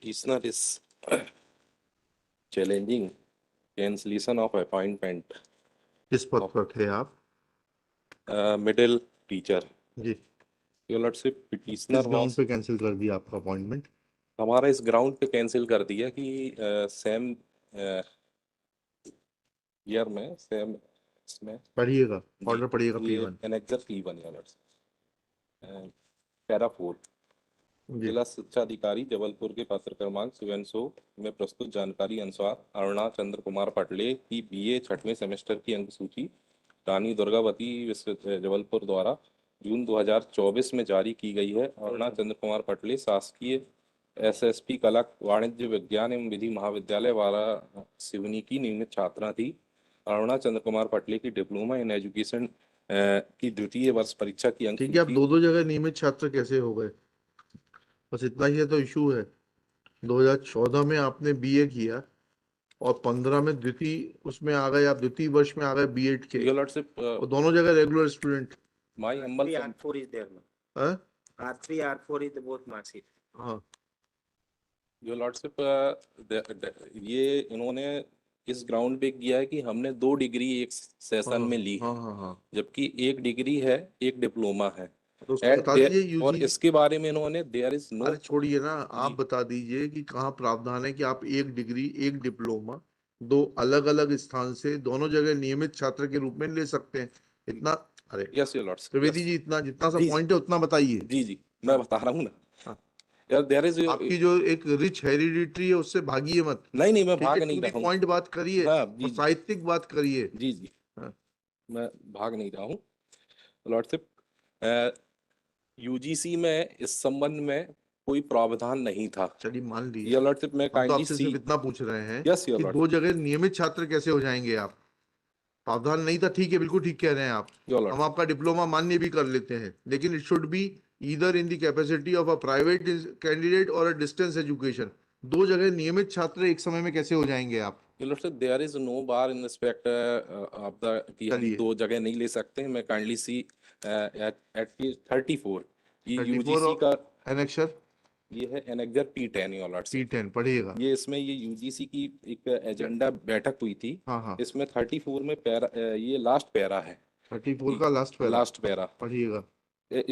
petitioner is challenging cancellation of appointment किस पद पर थे आप? middle teacher. जी, Your Lordship, किस petitioner ग्राउंड was पे कैंसिल कर दिया आपका अपॉइंटमेंट? हमारा इस ग्राउंड पे कैंसिल कर दिया कि सेम ईयर में सेम इसमें पढ़िएगा, जी, ऑर्डर पढ़िएगा ये P1 annexure P1 Your Lordship, para 4 जी। जिला शिक्षा अधिकारी जबलपुर के पत्र क्रमांक 700 में प्रस्तुत जानकारी अनुसार अरुणा चंद्र कुमार पटले की बीए छठवें सेमेस्टर की अंक सूची रानी दुर्गावती जबलपुर द्वारा जून 2024 में जारी की गई है। अरुणा चंद्र कुमार पटले शासकीय एसएसपी कला वाणिज्य विज्ञान एवं विधि महाविद्यालय वारा सिवनी की नियमित छात्रा थी। अरुणा चंद्र कुमार पटले की डिप्लोमा इन एजुकेशन की द्वितीय वर्ष परीक्षा की अंक ठीक है, अब सूची दो जगह नियमित छात्र कैसे हो गए? बस इतना ही है तो इशू है। 2014 में आपने बीए किया और 15 में द्वितीय उसमें आ गए, आप द्वितीय वर्ष में आ गए बीएड के, Your Lordship, और दोनों जगह regular student. my humble R4 is there now. हाँ R3, R4 is both mark sheet. हाँ, Your Lordship, ये इन्होंने इस ग्राउंड पे किया है कि हमने 2 डिग्री एक सेशन में ली है, हाँ हाँ हाँ, जबकि 1 डिग्री है, 1 डिप्लोमा है। तो उसको And बता there- दीजिए और यूजी। इसके बारे में इन्होंने देयर इज नो अरे छोड़िए ना, आप बता दीजिए कि कहाँ प्रावधान है कि आप 1 डिग्री 1 डिप्लोमा 2 अलग अलग स्थान से दोनों जगह नियमित छात्र के रूप में ले सकते हैं। इतना, अरे yes your Lord's Trivedi ji, इतना जितना सा जी, पॉइंट है उतना बताइए। जी जी मैं बता रहा हूँ ना हाँ। यार, देयर इज आपकी जो एक रिच हेरिडिटी है उससे भागिए मत। नहीं मैं ठीक भाग है, नहीं टू दी रहा हूँ। पॉइंट बात करिए हाँ, और जी साहित्यिक बात करिए। जी जी हाँ। मैं भाग नहीं रहा हूँ लॉर्डशिप। यूजीसी में इस संबंध में कोई प्रावधान नहीं था। चलिए मान लीजिए, योर लॉर्डशिप, मैं हम तो काइंडली आपसे सी सिर्फ इतना पूछ रहे हैं यस योर कि लॉर्डशिप, 2 जगह नियमित छात्र कैसे हो जाएंगे आप? प्रावधान नहीं था, ठीक है, बिल्कुल ठीक कह रहे हैं आप। योर हम लॉर्डशिप, आपका डिप्लोमा मान्य भी कर लेते हैं, लेकिन it should be either in the capacity of a private candidate और अ डिस्टेंस एजुकेशन। 2 जगह नियमित छात्र एक समय में कैसे हो जाएंगे आप? Your lordship, there is no bar in respect of the कि हम चलिए। 2 जगह नहीं ले सकते हैं। मैं काइंडली सी एट 34 ये 34 यूजीसी का एनेक्सर ये है annexure P10 your lordship. P10 पढ़िएगा। ये इसमें ये यूजीसी की एक एजेंडा बैठक हुई थी। हाँ हाँ, इसमें 34 में पैरा ये लास्ट पैरा है, 34 का लास्ट पैरा लास्ट पैरा। पढ़िएगा।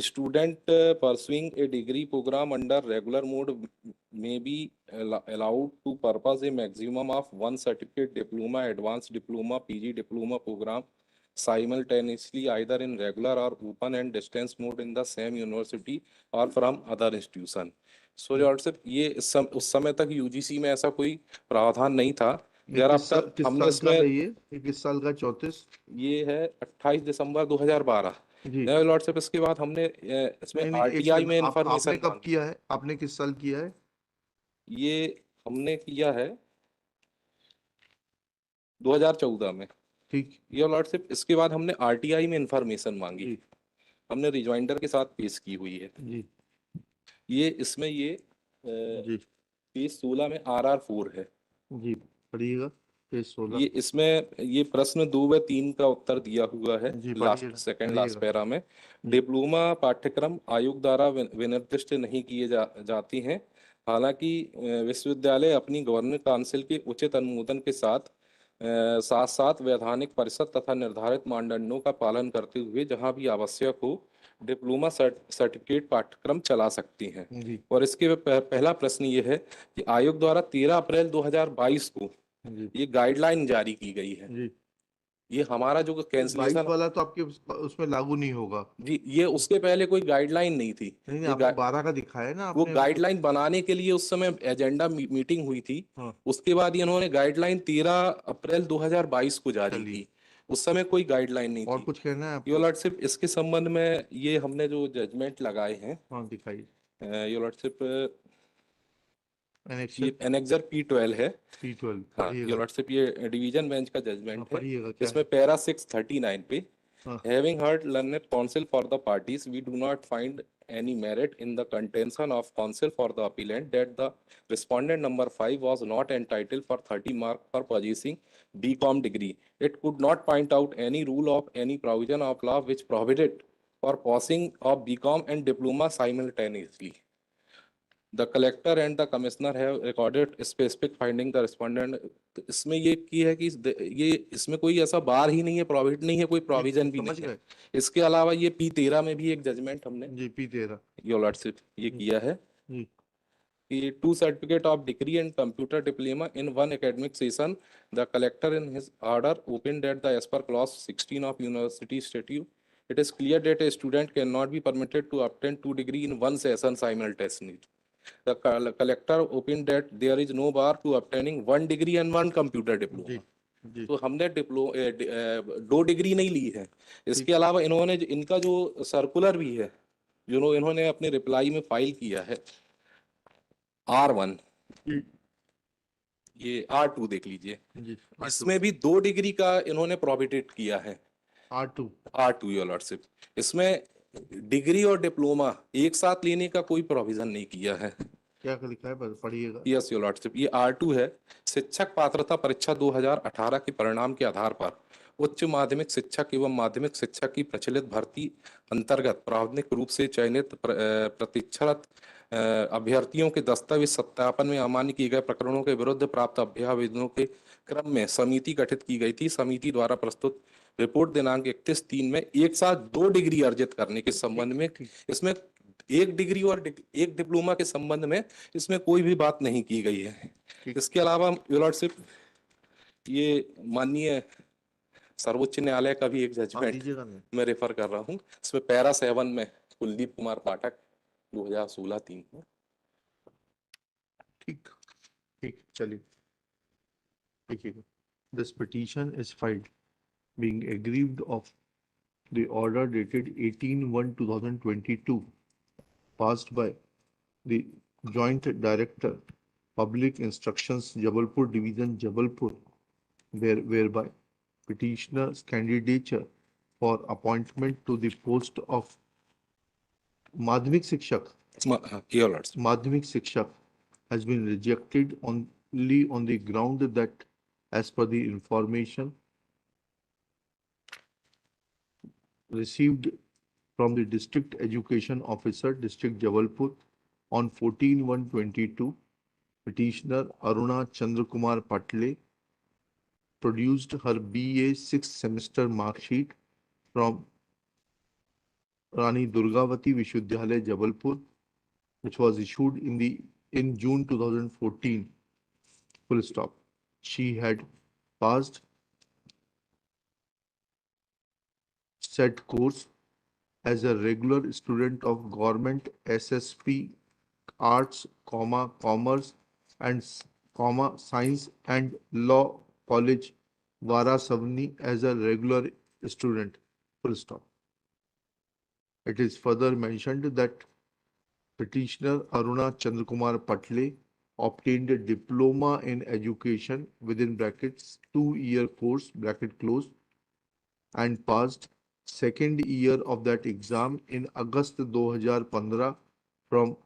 Student pursuing a degree programme under regular mode में be allowed to pursue a maximum of 1 certificate diploma advance diploma PG diploma programme simultaneously either in regular or open and distance mode in the same university or from other institution. So lordship, ये उस समय तक UGC में ऐसा कोई प्रावधान नहीं था। यार किस साल, आपका किस हमने साल का है इसमें ये किस साल का? 34 ये है 28 दिसंबर 2012 जी। लॉर्डशिप। इसके बाद हमने इसमें नहीं, एक आरटीआई में सेकंड, आपने इंफॉर्मेशन कब किया है? आपने किस साल किया है? ये हमने किया है 2014 में। ठीक योर लॉर्डशिप, इसके बाद हमने आरटीआई में इंफॉर्मेशन मांगी, जी हमने रिजॉइंडर के साथ पेश की हुई है। जी ये इसमें ये जी पेज 16 में RR4 है जी, पढ़िएगा पेज 16। ये इसमें ये प्रश्न 2 व 3 का उत्तर दिया हुआ है जी, लास्ट पढ़िएगा, सेकंड लास्ट पढ़िएगा। पैरा में। डिप्लोमा पाठ्यक्रम आयोग द्वारा विनिर्दिष्ट नहीं किए जाती हैं। हालांकि विश्वविद्यालय अपनी गवर्निंग काउंसिल के उचित अनुमोदन के साथ साथ साथ वैधानिक परिषद तथा निर्धारित मानदंडों का पालन करते हुए जहां भी आवश्यक हो डिप्लोमा सर्टिफिकेट पाठ्यक्रम चला सकती हैं। जी और इसके पहला प्रश्न ये है कि आयोग द्वारा 13 अप्रैल 2022 को जी ये गाइडलाइन जारी की गई है। जी, ये हमारा जो 22 कैंसिलेशन वाला तो आपके उसमें लागू नहीं होगा। जी, ये उसके पहले कोई गाइडलाइन नहीं थी। नहीं, ये आपको 12 का दिखाया है ना वो आपने। गाइडलाइन बनाने के लिए उस समय एजेंडा मीटिंग हुई थी। हाँ। उसके बाद इन्होंने गाइडलाइन 13 अप्रैल 2022 को जारी चलिए। की। उस समय कोई गाइडलाइन नहीं और थी। कुछ कहना है योर आपको? लॉर्डशिप, इसके संबंध में ये हमने जो जजमेंट लगाए हैं हाँ दिखाइए। योर लॉर्डशिप, एनेक्सर ये एनेक्सर P12 है। P12 हाँ योर पढ़िएगा। लॉर्डशिप, ये डिवीजन बेंच का जजमेंट है। पढ़िएगा क्या इसमें पैरा 639 पे हाँ। Having heard learned counsel for the parties, we do not find any merit in the contention of counsel for the appellant that the respondent number 5 was not entitled for 30 mark for possessing BCom degree. It could not point out any rule of any provision of law which prohibited for passing of BCom and diploma simultaneously. The collector and the commissioner have recorded specific finding the respondent. तो इसमें ये की है कि ये इसमें कोई ऐसा बार ही नहीं है, प्रोविजन नहीं है, कोई प्रोविजन भी समझ नहीं है। गए? इसके अलावा ये P13 में भी एक जजमेंट हमने जी P13 योर लॉर्डशिप ये किया है जी कि two certificate of degree in computer diploma in one academic session the collector in his order open date the age पर clause 16 of university statute it is clear that a student cannot be permitted to obtain two degree in one session simultaneously. The collector opined that there is no bar to obtaining one degree and one computer जी diploma. जी तो हमने दो degree नहीं ली है। इसके अलावा इन्होंने इनका जो सर्कुलर भी है जो इन्होंने अपने रिप्लाई में फाइल किया है R1, जी ये R2 देख लीजिए, जी इसमें भी 2 डिग्री का इन्होंने प्रोहिबिटेड किया है। R2 R2 योर लॉर्डशिप, इसमें डिग्री और डिप्लोमा एक साथ लेने का कोई प्रोविजन नहीं किया है। क्या लिखा है बस पढ़िएगा। यस योर लॉर्डशिप, ये R2 है। शिक्षक पात्रता परीक्षा 2018 के परिणाम के आधार पर उच्च माध्यमिक शिक्षक एवं माध्यमिक शिक्षक की प्रचलित भर्ती अंतर्गत प्रावधानिक रूप से चयनित प्रशिक्षित अभ्यर्थियों के दस्तावेज सत्यापन में अमान्य किए गए प्रकरणों के विरुद्ध प्राप्त अभ्यावेदनों के क्रम में समिति गठित की गई थी। समिति द्वारा प्रस्तुत रिपोर्ट दिनांक 31/3 में एक साथ 2 डिग्री अर्जित करने के संबंध में, इसमें एक डिग्री और एक डिप्लोमा के संबंध में इसमें कोई भी बात नहीं की गई है। इसके अलावा योर लॉर्डशिप ये माननीय सर्वोच्च न्यायालय का भी एक जजमेंट दीजिएगा नहीं। मैं रेफर कर रहा हूँ। इसमें पैरा 7 में कुलदीप कुमार पाठक 2016-3 में। ठीक ठीक चलिए देखिएगा। This petition is filed being aggrieved of the order dated 18/1/2022 passed by the Joint Director Public Instructions Jabalpur Division Jabalpur whereby petitioner's candidature for appointment to the post of Madhyamik Shikshak your lordship, Madhyamik Shikshak has been rejected only on the ground that, as per the information received from the District Education Officer, District Jabalpur, on 14/1/22, petitioner Aruna Chandrakumar Patle produced her BA 6th semester mark sheet from Rani Durgavati Vishwavidyalaya, Jabalpur, which was issued in June 2014. Full stop. She had passed said course as a regular student of Government SSP Arts, Commerce and Science and Law College, Varasavani as a regular student. Full stop. It is further mentioned that petitioner Aruna Chandrakumar Patle obtained a diploma in education within brackets 2-year course bracket close and passed second year of that exam in August 2015 from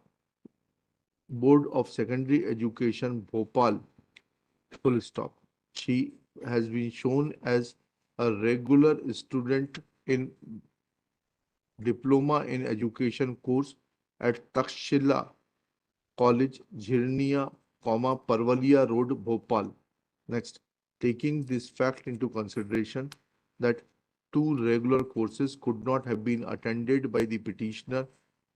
Board of Secondary Education Bhopal. Full stop. She has been shown as a regular student in diploma in education course at Takshila College, Jhirnia, Parvalia Road, Bhopal. Next, taking this fact into consideration that two regular courses could not have been attended by the petitioner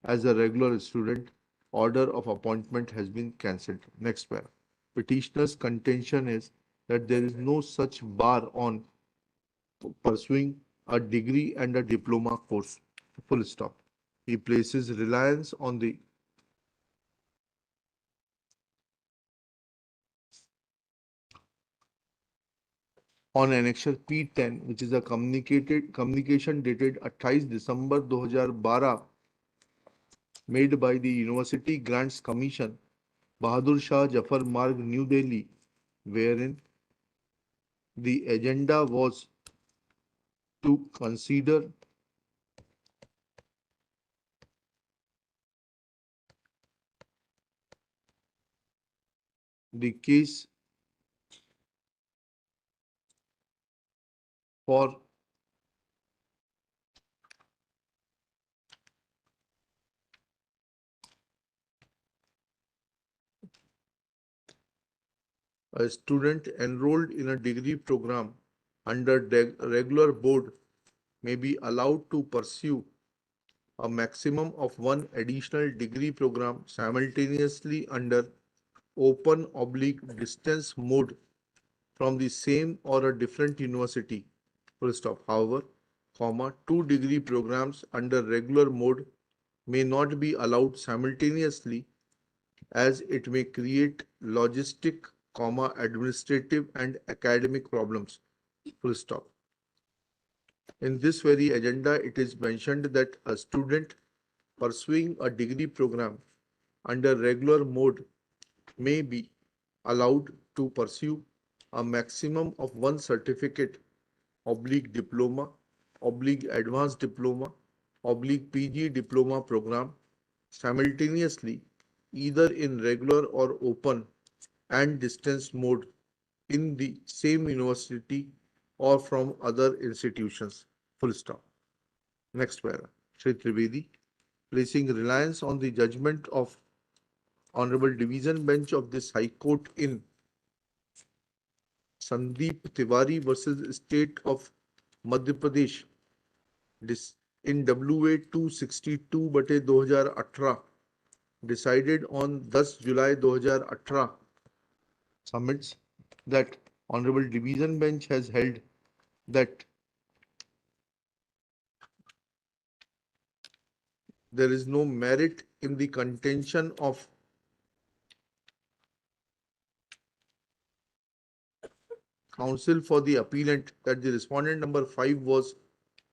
as a regular student, order of appointment has been cancelled. Next paragraph. Petitioner's contention is that there is no such bar on pursuing a degree and a diploma course. Full stop. He places reliance on the on annexure P10, which is a communication dated 28 December 2012 made by the University Grants Commission, Bahadur Shah Jafar Marg, New Delhi, wherein the agenda was to consider the case for A student enrolled in a degree program under regular board may be allowed to pursue a maximum of one additional degree program simultaneously under open/distance mode from the same or a different university. Full stop. However, two degree programs under regular mode may not be allowed simultaneously as it may create logistic, administrative and academic problems. Full stop. In this very agenda, it is mentioned that a student pursuing a degree program under regular mode may be allowed to pursue a maximum of one certificate/diploma/advanced diploma/PG diploma program simultaneously, either in regular or open and distance mode in the same university or from other institutions. Full stop. Next para. Shri Trivedi, placing reliance on the judgment of Honorable Division Bench of this High Court in Sandeep Tiwari versus State of Madhya Pradesh in WA 262/2018, decided on 10 July 2018, submits that Honorable Division Bench has held that there is no merit in the contention of counsel for the appellant that the respondent number 5 was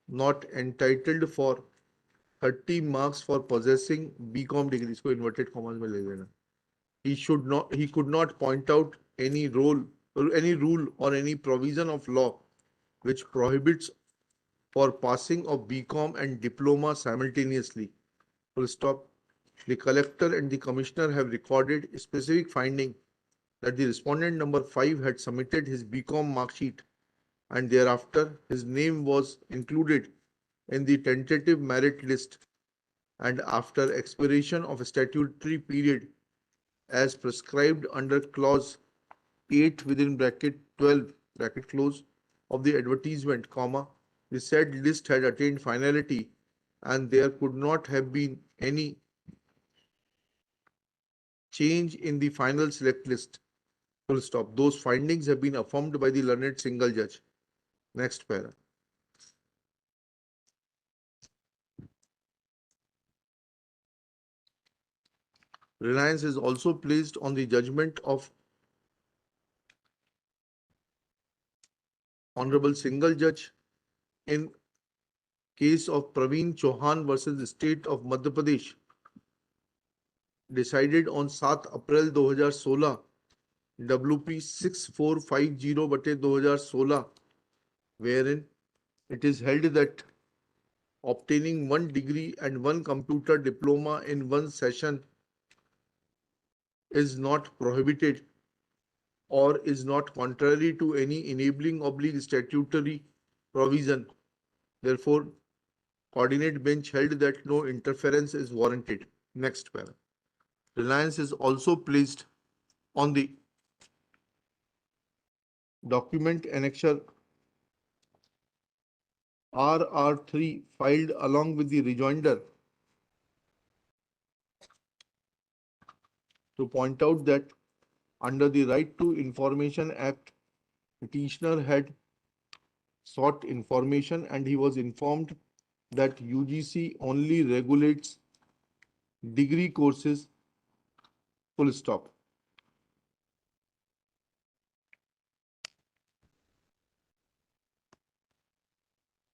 not entitled for 30 marks for possessing BCom degree. इसको inverted commas में ले लेना. He could not point out any rule or any provision of law which prohibits for passing of BCom and diploma simultaneously. Full stop. The collector and the commissioner have recorded a specific finding that the respondent number 5 had submitted his BCom mark sheet and thereafter his name was included in the tentative merit list, and after expiration of a statutory period as prescribed under clause 8 within bracket 12 bracket close of the advertisement, the said list had attained finality and there could not have been any change in the final select list. Full stop. Those findings have been affirmed by the learned single judge. Next para. Reliance is also placed on the judgment of Honorable Single Judge in case of Praveen Chauhan versus the State of Madhya Pradesh, decided on 7 April 2016, WP 6450/2016, wherein it is held that obtaining one degree and one computer diploma in one session is not prohibited or is not contrary to any enabling/statutory provision. Therefore, coordinate bench held that no interference is warranted. Next para. Reliance is also placed on the document annexure RR3 filed along with the rejoinder to point out that under the Right to Information Act, petitioner had sought information and he was informed that UGC only regulates degree courses. Full stop.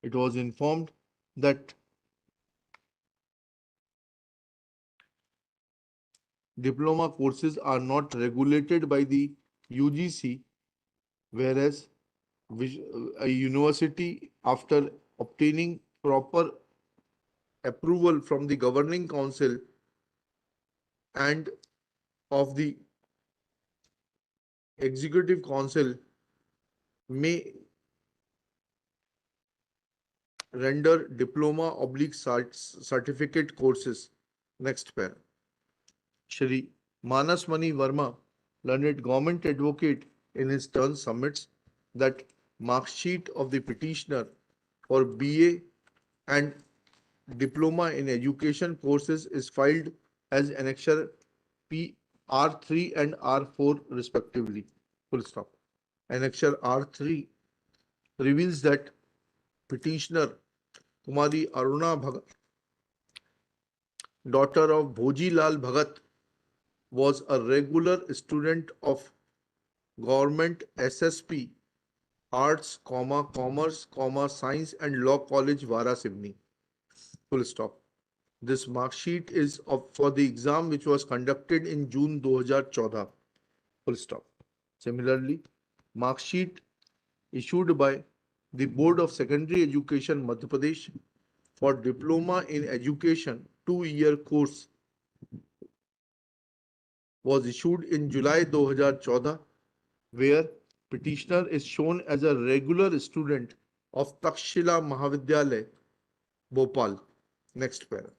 It was informed that diploma courses are not regulated by the UGC, whereas a university, after obtaining proper approval from the governing council and of the executive council, may render diploma/certificate courses. Next pair. Shri Manas Mani Verma, learned government advocate in his turn submits that mark sheet of the petitioner for BA and Diploma in Education courses is filed as Annexure P R3 and R4 respectively. Full stop. Annexure R3 reveals that petitioner Kumari Aruna Bhagat, daughter of Bhoji Lal Bhagat, was a regular student of Government SSP Arts, Commerce, Science and Law College, Varasivni. Full stop. This mark sheet is for the exam which was conducted in June 2014. Full stop. Similarly, mark sheet issued by the Board of Secondary Education Madhya Pradesh for Diploma in Education 2-year course was issued in July 2014, where petitioner is shown as a regular student of Takshila Mahavidyalaya, Bhopal. Next paragraph.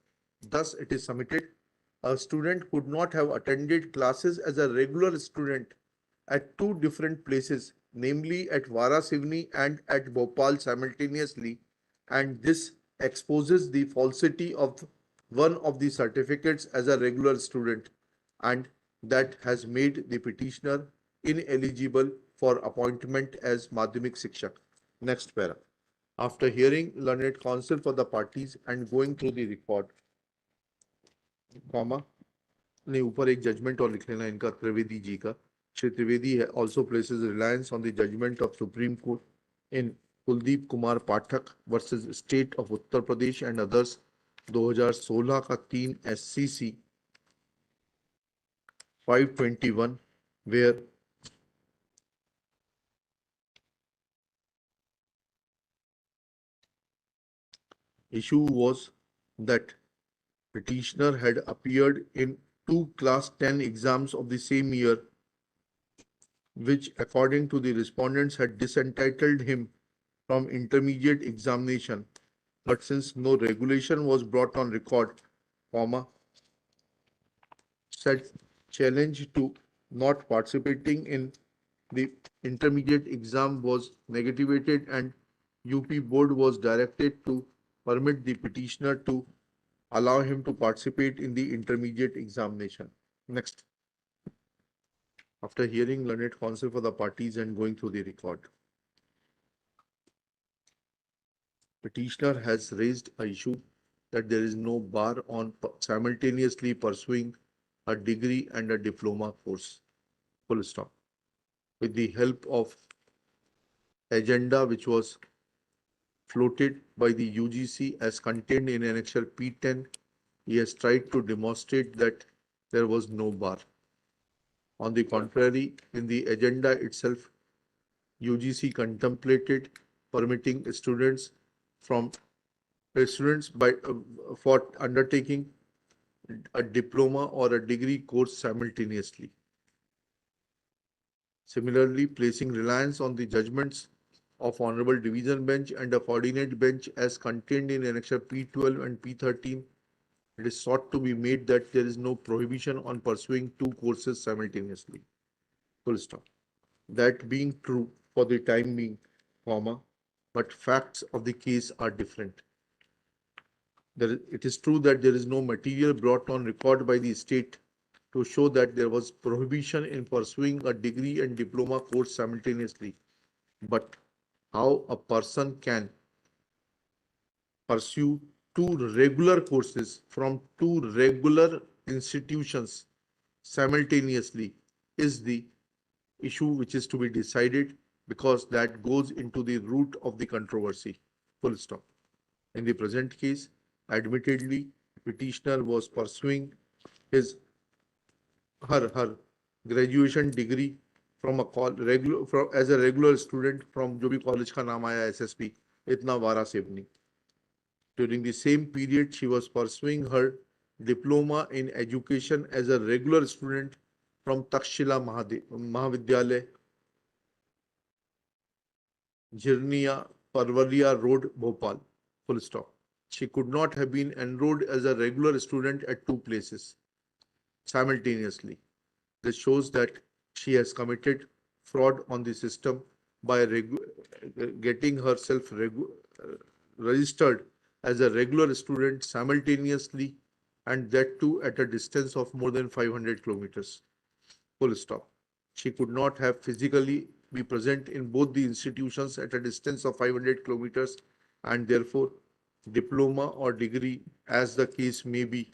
Thus, it is submitted a student could not have attended classes as a regular student at two different places, namely at Varasivni and at Bhopal simultaneously, and this exposes the falsity of one of the certificates as a regular student, and that has made the petitioner ineligible for appointment as Madhyamik Shikshak. Next para. After hearing learned counsel for the parties and going through the record, comma, ने ऊपर एक judgement और लिख लेना इनका त्रिवेदी जी का. Shri Trivedi also places reliance on the judgment of Supreme Court in Kuldeep Kumar Pathak versus State of Uttar Pradesh and others 2016 का 3 SCC 521, where issue was that petitioner had appeared in two class 10 exams of the same year, which according to the respondents had disentitled him from intermediate examination. But since no regulation was brought on record, comma, said challenge to not participating in the intermediate exam was negativated and UP board was directed to permit the petitioner to allow him to participate in the intermediate examination. Next. After hearing learned counsel for the parties and going through the record, petitioner has raised an issue that there is no bar on simultaneously pursuing a degree and a diploma course. Full stop. With the help of agenda which was floated by the UGC as contained in Annexure P10, he has tried to demonstrate that there was no bar. On the contrary, in the agenda itself, UGC contemplated permitting students for undertaking a diploma or a degree course simultaneously. Similarly, placing reliance on the judgments of Honorable Division Bench and a coordinate bench as contained in Annexure P12 and P13, it is sought to be made that there is no prohibition on pursuing two courses simultaneously. Full stop. That being true for the time being, comma, but facts of the case are different. It is true that there is no material brought on record by the state to show that there was prohibition in pursuing a degree and diploma course simultaneously. But how a person can pursue two regular courses from two regular institutions simultaneously is the issue which is to be decided, because that goes into the root of the controversy. Full stop. In the present case, admittedly, petitioner was pursuing her graduation degree from as a regular student from जो भी college का नाम आया SSP इतना Waraseoni. During the same period, she was pursuing her diploma in education as a regular student from Takshila Mahavidyalaya, Jirniya Parvalia Road, Bhopal. Full stop. She could not have been enrolled as a regular student at two places simultaneously. This shows that she has committed fraud on the system by getting herself registered as a regular student simultaneously, and that too at a distance of more than 500 kilometers. Full stop. She could not have physically be present in both the institutions at a distance of 500 kilometers, and therefore diploma or degree, as the case may be,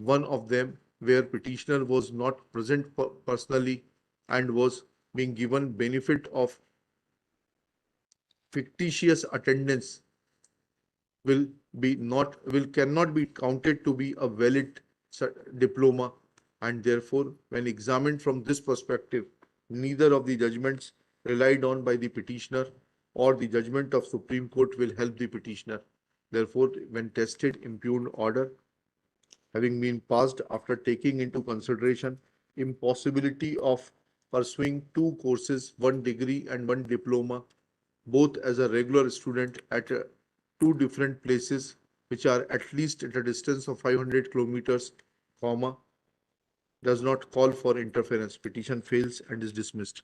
one of them where petitioner was not present personally and was being given benefit of fictitious attendance, will be not will cannot be counted to be a valid diploma, and therefore when examined from this perspective, neither of the judgments relied on by the petitioner or the judgment of Supreme Court will help the petitioner. Therefore, when tested, impugned order having been passed after taking into consideration impossibility of pursuing two courses, one degree and one diploma, both as a regular student at two different places, which are at least at a distance of 500 kilometers, comma, does not call for interference. Petition fails and is dismissed.